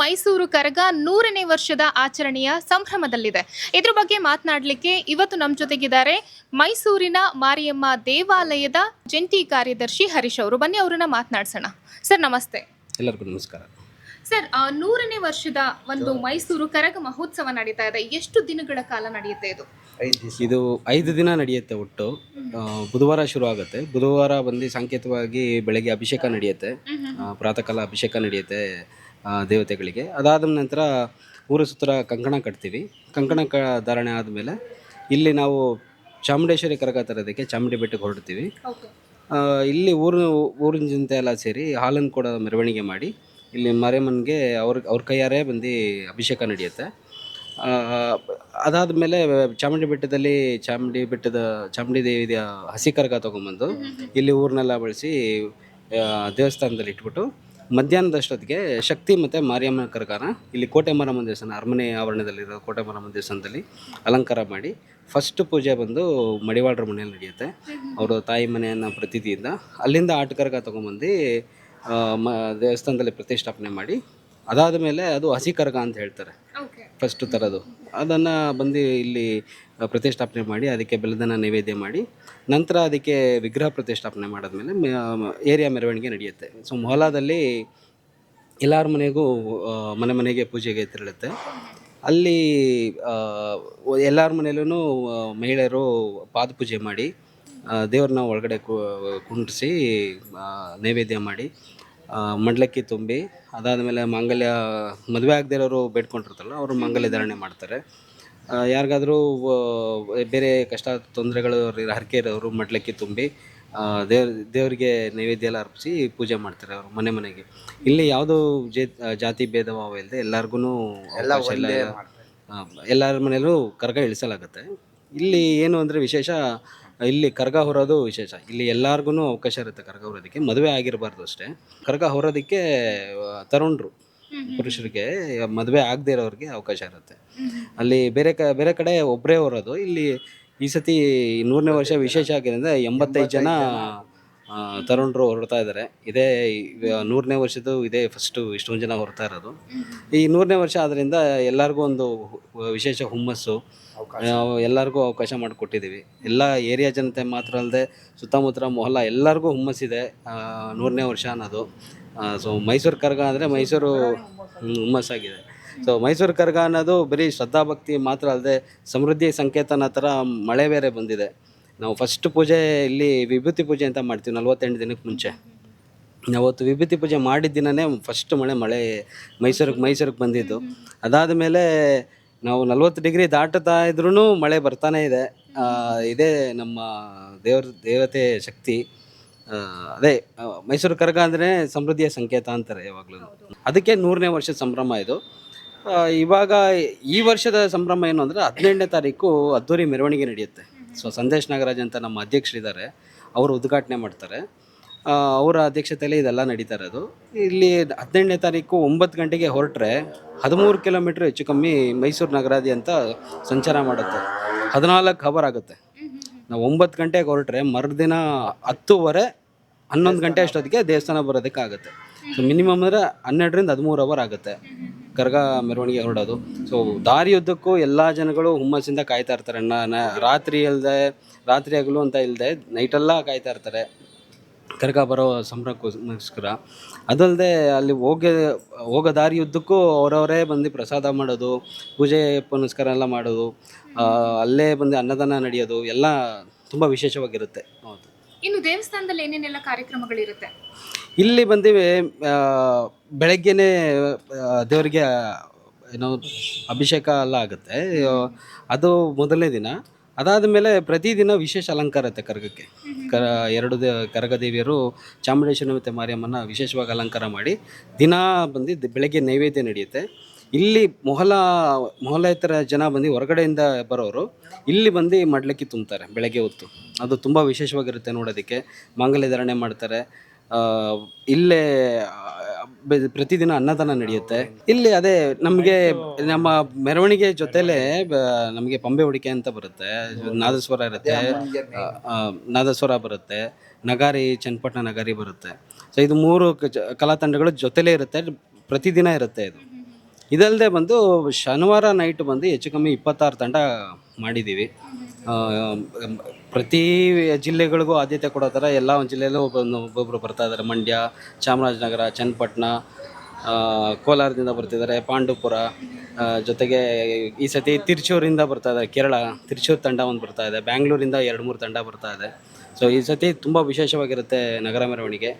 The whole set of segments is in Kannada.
ಮೈಸೂರು ಕರಗ 100ನೇ ವರ್ಷದ ಆಚರಣೆಯ ಸಂಭ್ರಮದಲ್ಲಿದೆ. ಇದ್ರ ಬಗ್ಗೆ ಮಾತನಾಡಲಿಕ್ಕೆ ಇವತ್ತು ನಮ್ಮ ಜೊತೆಗಿದ್ದಾರೆ ಮೈಸೂರಿನ ಮಾರಿಯಮ್ಮ ದೇವಾಲಯದ ಜಂಟಿ ಕಾರ್ಯದರ್ಶಿ ಹರೀಶ್ ಅವರು. ಬನ್ನಿ ಅವರನ್ನ ಮಾತನಾಡ್ಸೋಣ. ಸರ್ ನಮಸ್ತೆ. ಎಲ್ಲರಿಗೂ ನಮಸ್ಕಾರ. ಸರ್, 100ನೇ ವರ್ಷದ ಒಂದು ಮೈಸೂರು ಕರಗ ಮಹೋತ್ಸವ ನಡೀತಾ ಇದೆ. ಎಷ್ಟು ದಿನಗಳ ಕಾಲ ನಡೆಯುತ್ತೆ ಇದು? ಇದು 5 ದಿನ ನಡೆಯುತ್ತೆ. ಒಟ್ಟು ಬುಧವಾರ ಶುರು ಆಗುತ್ತೆ. ಬುಧವಾರ ಬಂದು ಸಾಂಕೇತಿಕವಾಗಿ ಬೆಳಗ್ಗೆ ಅಭಿಷೇಕ ನಡೆಯುತ್ತೆ, ಪ್ರಾತಃ ಕಾಲ ಅಭಿಷೇಕ ನಡೆಯುತ್ತೆ ದೇವತೆಗಳಿಗೆ. ಅದಾದ ನಂತರ ಊರ ಸುತ್ತರ ಕಂಕಣ ಕಟ್ತೀವಿ. ಕಂಕಣ ಧಾರಣೆ ಆದಮೇಲೆ ಇಲ್ಲಿ ನಾವು ಚಾಮುಂಡೇಶ್ವರಿ ಕರಗ ತರೋದಕ್ಕೆ ಚಾಮುಂಡಿ ಬೆಟ್ಟಕ್ಕೆ ಹೊರಡ್ತೀವಿ. ಇಲ್ಲಿ ಊರಿನ ಜನತೆ ಎಲ್ಲ ಸೇರಿ ಹಾಲನ್ನು ಕೂಡ ಮೆರವಣಿಗೆ ಮಾಡಿ ಇಲ್ಲಿ ಮಾರಿಯಮ್ಮನಿಗೆ ಅವ್ರ ಕೈಯಾರೆ ಬಂದು ಅಭಿಷೇಕ ನಡೆಯುತ್ತೆ. ಅದಾದಮೇಲೆ ಚಾಮುಂಡಿ ದೇವಿಯ ಹಸಿ ಕರಗ ತೊಗೊಂಬಂದು ಇಲ್ಲಿ ಊರನ್ನೆಲ್ಲ ಬಳಸಿ ದೇವಸ್ಥಾನದಲ್ಲಿ ಇಟ್ಬಿಟ್ಟು ಮಧ್ಯಾಹ್ನದಷ್ಟೊತ್ತಿಗೆ ಶಕ್ತಿ ಮತ್ತು ಮಾರಿಯಮ್ಮನ ಕರಗನ ಇಲ್ಲಿ ಕೋಟೆ ಮಾರಮ್ಮನ ದೇವಸ್ಥಾನ, ಅರಮನೆ ಆವರಣದಲ್ಲಿರೋ ಕೋಟೆ ಮಾರಮ್ಮನ ದೇವಸ್ಥಾನದಲ್ಲಿ ಅಲಂಕಾರ ಮಾಡಿ ಫಸ್ಟ್ ಪೂಜೆ ಬಂದು ಮಡಿವಾಳರ ಮನೆಯಲ್ಲಿ ನಡೆಯುತ್ತೆ. ಅವರು ತಾಯಿ ಮನೆಯನ್ನು ಪ್ರತಿದಿಯಿಂದ ಅಲ್ಲಿಂದ ಆಟ ಕರಗ ತೊಗೊಂಬಂದು ದೇವಸ್ಥಾನದಲ್ಲಿ ಪ್ರತಿಷ್ಠಾಪನೆ ಮಾಡಿ, ಅದಾದ ಮೇಲೆ ಅದು ಹಸಿ ಕರಗ ಅಂತ ಹೇಳ್ತಾರೆ ಫಸ್ಟ್ ತರೋದು. ಅದನ್ನು ಬಂದು ಇಲ್ಲಿ ಪ್ರತಿಷ್ಠಾಪನೆ ಮಾಡಿ ಅದಕ್ಕೆ ಬೆಲ್ಲದನ್ನ ನೈವೇದ್ಯ ಮಾಡಿ ನಂತರ ಅದಕ್ಕೆ ವಿಗ್ರಹ ಪ್ರತಿಷ್ಠಾಪನೆ ಮಾಡಿದ್ಮೇಲೆ ಏರಿಯಾ ಮೆರವಣಿಗೆ ನಡೆಯುತ್ತೆ. ಸೊ ಮೊಹಲಾದಲ್ಲಿ ಎಲ್ಲರ ಮನೆಗೂ ಮನೆಗೆ ಪೂಜೆಗೆ ತೆರಳುತ್ತೆ. ಅಲ್ಲಿ ಎಲ್ಲರ ಮನೆಯಲ್ಲೂ ಮಹಿಳೆಯರು ಪಾದಪೂಜೆ ಮಾಡಿ ದೇವ್ರನ್ನ ಒಳಗಡೆ ಕುಂಡ್ರಿಸಿ ನೈವೇದ್ಯ ಮಾಡಿ ಮಂಡಲಕ್ಕಿ ತುಂಬಿ, ಅದಾದಮೇಲೆ ಮಾಂಗಲ್ಯ ಮದುವೆ ಆಗದೇ ಇರೋರು ಬೇಡ್ಕೊಂಡಿರ್ತಾರಲ್ಲ ಅವರು ಮಾಂಗಲ್ಯ ಧಾರಣೆ ಮಾಡ್ತಾರೆ. ಯಾರಿಗಾದರೂ ಬೇರೆ ಕಷ್ಟ ತೊಂದರೆಗಳು ಹರಕೆ ಇರೋರು ಮಡ್ಲಕ್ಕಿ ತುಂಬಿ ದೇವರಿಗೆ ನೈವೇದ್ಯ ಎಲ್ಲ ಅರ್ಪಿಸಿ ಪೂಜೆ ಮಾಡ್ತಾರೆ ಅವರು ಮನೆಗೆ. ಇಲ್ಲಿ ಯಾವುದೋ ಜಾತಿ ಭೇದ ಭಾವ ಇಲ್ಲದೆ ಎಲ್ಲರಿಗೂ ಎಲ್ಲರ ಮನೆಯಲ್ಲೂ ಕರಗ ಇಳಿಸಲಾಗುತ್ತೆ. ಇಲ್ಲಿ ಏನು ಅಂದರೆ ವಿಶೇಷ, ಇಲ್ಲಿ ಕರಗ ಹೊರೋದು ವಿಶೇಷ. ಇಲ್ಲಿ ಎಲ್ಲರಿಗೂ ಅವಕಾಶ ಇರುತ್ತೆ ಕರಗ ಹೊರೋದಕ್ಕೆ. ಮದುವೆ ಆಗಿರಬಾರ್ದು ಅಷ್ಟೇ. ಕರಗ ಹೊರೋದಕ್ಕೆ ತರುಣರು ಪುರುಷರಿಗೆ, ಮದುವೆ ಆಗದೇ ಇರೋರಿಗೆ ಅವಕಾಶ ಇರುತ್ತೆ. ಅಲ್ಲಿ ಬೇರೆ ಕಡೆ ಒಬ್ಬರೇ ಹೊರೋದು. ಇಲ್ಲಿ ಈ ಸತಿ 100ನೇ ವರ್ಷ ವಿಶೇಷ ಆಗಿರೋದ್ರಿಂದ 85 ಜನ ತರುಣರು ಹೊರಡ್ತಾ ಇದ್ದಾರೆ. ಇದೇ 100ನೇ ವರ್ಷದ್ದು ಇದೇ ಫಸ್ಟು ಇಷ್ಟೊಂದು ಜನ ಹೊರಡ್ತಾ ಇರೋದು. ಈ 100ನೇ ವರ್ಷ ಆದ್ದರಿಂದ ಎಲ್ಲರಿಗೂ ಒಂದು ವಿಶೇಷ ಹುಮ್ಮಸ್ಸು, ಎಲ್ಲರಿಗೂ ಅವಕಾಶ ಮಾಡಿಕೊಟ್ಟಿದ್ದೀವಿ. ಎಲ್ಲ ಏರಿಯಾ ಜನತೆ ಮಾತ್ರ ಅಲ್ಲದೆ ಸುತ್ತಮುತ್ತ ಮೊಹಲ್ಲಾ ಎಲ್ಲರಿಗೂ ಹುಮ್ಮಸ್ಸಿದೆ 100ನೇ ವರ್ಷ ಅನ್ನೋದು. ಸೊ ಮೈಸೂರು ಕರಗ ಅಂದರೆ ಮೈಸೂರು ಹುಮ್ಮಸ್ಸಾಗಿದೆ. ಸೊ ಮೈಸೂರು ಕರಗ ಅನ್ನೋದು ಬರೀ ಶ್ರದ್ಧಾಭಕ್ತಿ ಮಾತ್ರ ಅಲ್ಲದೆ ಸಮೃದ್ಧಿ ಸಂಕೇತ ಅನ್ನೋ ಥರ ಮಳೆ ಬೇರೆ ಬಂದಿದೆ. ನಾವು ಫಸ್ಟ್ ಪೂಜೆ ಇಲ್ಲಿ ವಿಭೂತಿ ಪೂಜೆ ಅಂತ ಮಾಡ್ತೀವಿ 48 ದಿನಕ್ಕೆ ಮುಂಚೆ. ಅವತ್ತು ವಿಭೂತಿ ಪೂಜೆ ಮಾಡಿದ ದಿನವೇ ಫಸ್ಟ್ ಮಳೆ ಮೈಸೂರಿಗೆ ಬಂದಿದ್ದು. ಅದಾದ ಮೇಲೆ ನಾವು 40 ಡಿಗ್ರಿ ದಾಟುತ್ತಾ ಇದ್ರೂ ಮಳೆ ಬರ್ತಾನೆ ಇದೆ. ಇದೇ ನಮ್ಮ ದೇವತೆ ಶಕ್ತಿ. ಅದೇ ಮೈಸೂರು ಕರಗ ಅಂದರೆ ಸಮೃದ್ಧಿಯ ಸಂಕೇತ ಅಂತಾರೆ ಯಾವಾಗಲೂ. ಅದಕ್ಕೆ 100ನೇ ವರ್ಷದ ಸಂಭ್ರಮ ಇದು. ಇವಾಗ ಈ ವರ್ಷದ ಸಂಭ್ರಮ ಏನು ಅಂದರೆ 18ನೇ ತಾರೀಕು ಅದ್ದೂರಿ ಮೆರವಣಿಗೆ ನಡೆಯುತ್ತೆ. ಸೊ ಸಂದೇಶ್ ನಾಗರಾಜ್ ಅಂತ ನಮ್ಮ ಅಧ್ಯಕ್ಷರಿದ್ದಾರೆ, ಅವರು ಉದ್ಘಾಟನೆ ಮಾಡ್ತಾರೆ. ಅವರ ಅಧ್ಯಕ್ಷತೆಯಲ್ಲಿ ಇದೆಲ್ಲ ನಡೀತಾ ಇರೋದು. ಇಲ್ಲಿ 18ನೇ ತಾರೀಕು 9 ಗಂಟೆಗೆ ಹೊರಟ್ರೆ 13 ಕಿಲೋಮೀಟ್ರ್ ಹೆಚ್ಚು ಕಮ್ಮಿ ಮೈಸೂರು ನಗರಾದ್ಯಂತ ಸಂಚಾರ ಮಾಡುತ್ತೆ. 14 ಅವರ್ ಆಗುತ್ತೆ. ನಾವು 9 ಗಂಟೆಗೆ ಹೊರಟ್ರೆ ಮರುದಿನ 10:30 11 ಗಂಟೆ ಅಷ್ಟೊತ್ತಿಗೆ ದೇವಸ್ಥಾನ ಬರೋದಕ್ಕಾಗುತ್ತೆ. ಸೊ ಮಿನಿಮಮ್ ಅಂದರೆ 12ರಿಂದ 13 ಅವರ್ ಆಗುತ್ತೆ ಕರಗ ಮೆರವಣಿಗೆ ಹೊರಡೋದು. ಸೊ ದಾರಿಯುದ್ದಕ್ಕೂ ಎಲ್ಲ ಜನಗಳು ಹುಮ್ಮಸ್ಸಿಂದ ಕಾಯ್ತಾ ಇರ್ತಾರೆ. ರಾತ್ರಿ ಹಗಲು ಅಂತ ಇಲ್ಲದೆ ನೈಟೆಲ್ಲ ಕಾಯ್ತಾ ಇರ್ತಾರೆ ಕರಗ ಬರೋ ಸಂಭ್ರಮಕ್ಕೋಸ್ಕರ. ಅದಲ್ಲದೆ ಅಲ್ಲಿ ಹೋಗೋ ದಾರಿಯುದ್ದಕ್ಕೂ ಅವರವರೇ ಬಂದು ಪ್ರಸಾದ ಮಾಡೋದು, ಪೂಜೆ ಪುನಸ್ಕಾರ ಎಲ್ಲ ಮಾಡೋದು, ಅಲ್ಲೇ ಬಂದು ಅನ್ನದಾನ ನಡೆಯೋದು ಎಲ್ಲ ತುಂಬ ವಿಶೇಷವಾಗಿರುತ್ತೆ. ಹೌದು. ಇನ್ನು ದೇವಸ್ಥಾನದಲ್ಲಿ ಏನೇನೆಲ್ಲ ಕಾರ್ಯಕ್ರಮಗಳಿರುತ್ತೆ? ಇಲ್ಲಿ ಬಂದಿವೆ ಬೆಳಗ್ಗೆನೇ ದೇವರಿಗೆ ಅಭಿಷೇಕ ಎಲ್ಲ ಆಗುತ್ತೆ. ಅದು ಮೊದಲನೇ ದಿನ. ಅದಾದ ಮೇಲೆ ಪ್ರತಿದಿನ ವಿಶೇಷ ಅಲಂಕಾರ ಇರುತ್ತೆ ಕರಗಕ್ಕೆ. ಎರಡು ಕರಗ ದೇವಿಯರು ಚಾಮುಂಡೇಶ್ವರಿ ಮತ್ತು ಮಾರಿಯಮ್ಮನ ವಿಶೇಷವಾಗಿ ಅಲಂಕಾರ ಮಾಡಿ ದಿನ ಬಂದು ಬೆಳಗ್ಗೆ ನೈವೇದ್ಯ ನಡೆಯುತ್ತೆ. ಇಲ್ಲಿ ಮೊಹಲ್ಲೇತರ ಜನ ಬಂದು ಹೊರಗಡೆಯಿಂದ ಬರೋರು ಇಲ್ಲಿ ಬಂದು ಮಡ್ಲಕ್ಕಿ ತುಂಬ್ತಾರೆ ಬೆಳಗ್ಗೆ ಹೊತ್ತು. ಅದು ತುಂಬ ವಿಶೇಷವಾಗಿರುತ್ತೆ ನೋಡೋದಕ್ಕೆ. ಮಾಂಗಲ್ಯ ಧಾರಣೆ ಮಾಡ್ತಾರೆ. ಇಲ್ಲೇ ಪ್ರತಿದಿನ ಅನ್ನದಾನ ನಡೆಯುತ್ತೆ. ಇಲ್ಲಿ ಅದೇ ನಮಗೆ ನಮ್ಮ ಮೆರವಣಿಗೆ ಜೊತೆಲೇ ನಮಗೆ ಪಂಬೆ ಹೊಡಿಕೆ ಅಂತ ಬರುತ್ತೆ, ನಾದಸ್ವರ ಇರುತ್ತೆ, ನಾದಸ್ವರ ಬರುತ್ತೆ, ನಗಾರಿ ಚನ್ನಪಟ್ಟಣ ನಗಾರಿ ಬರುತ್ತೆ. ಸೊ ಇದು 3 ಕಲಾ ತಂಡಗಳು ಜೊತೆಲೇ ಇರುತ್ತೆ, ಪ್ರತಿದಿನ ಇರುತ್ತೆ ಇದು. ಇದಲ್ಲದೆ ಬಂದು ಶನಿವಾರ ನೈಟ್ ಬಂದು ಹೆಚ್ಚು ಕಮ್ಮಿ 26 ತಂಡ ಮಾಡಿದ್ದೀವಿ. ಆ, ಪ್ರತಿ ಜಿಲ್ಲೆಗಳಿಗೂ ಆದ್ಯತೆ ಕೊಡೋ ಥರ ಎಲ್ಲ ಒಂದು ಜಿಲ್ಲೆಯಲ್ಲೂ ಒಬ್ಬೊಬ್ಬರು ಬರ್ತಾ ಇದ್ದಾರೆ. ಮಂಡ್ಯ, ಚಾಮರಾಜನಗರ, ಚನ್ನಪಟ್ಟಣ, ಕೋಲಾರದಿಂದ ಬರ್ತಿದ್ದಾರೆ, ಪಾಂಡುಪುರ, ಜೊತೆಗೆ ಈ ಸತಿ ತಿರುಚೂರಿಂದ ಬರ್ತಾ ಇದ್ದಾರೆ, ಕೇರಳ ತಿರುಚೂರು ತಂಡ ಒಂದು ಬರ್ತಾ ಇದೆ, ಬ್ಯಾಂಗ್ಳೂರಿಂದ 2-3 ತಂಡ ಬರ್ತಾ ಇದೆ. ಸೊ ಈ ಸತಿ ತುಂಬ ವಿಶೇಷವಾಗಿರುತ್ತೆ ನಗರ ಮೆರವಣಿಗೆ.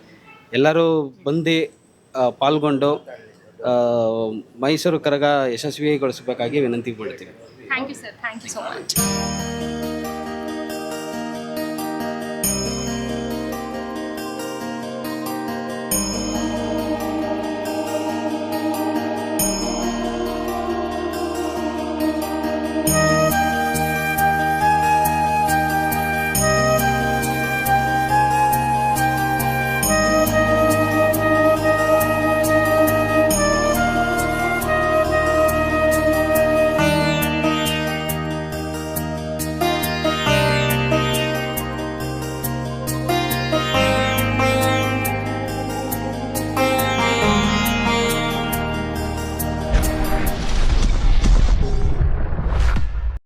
ಎಲ್ಲರೂ ಬಂದು ಪಾಲ್ಗೊಂಡು ಮೈಸೂರು ಕರಗ ಯಶಸ್ವಿಗೊಳಿಸಬೇಕಾಗಿ ವಿನಂತಿ ಮಾಡ್ತೀವಿ. Thank you sir, thank you so much.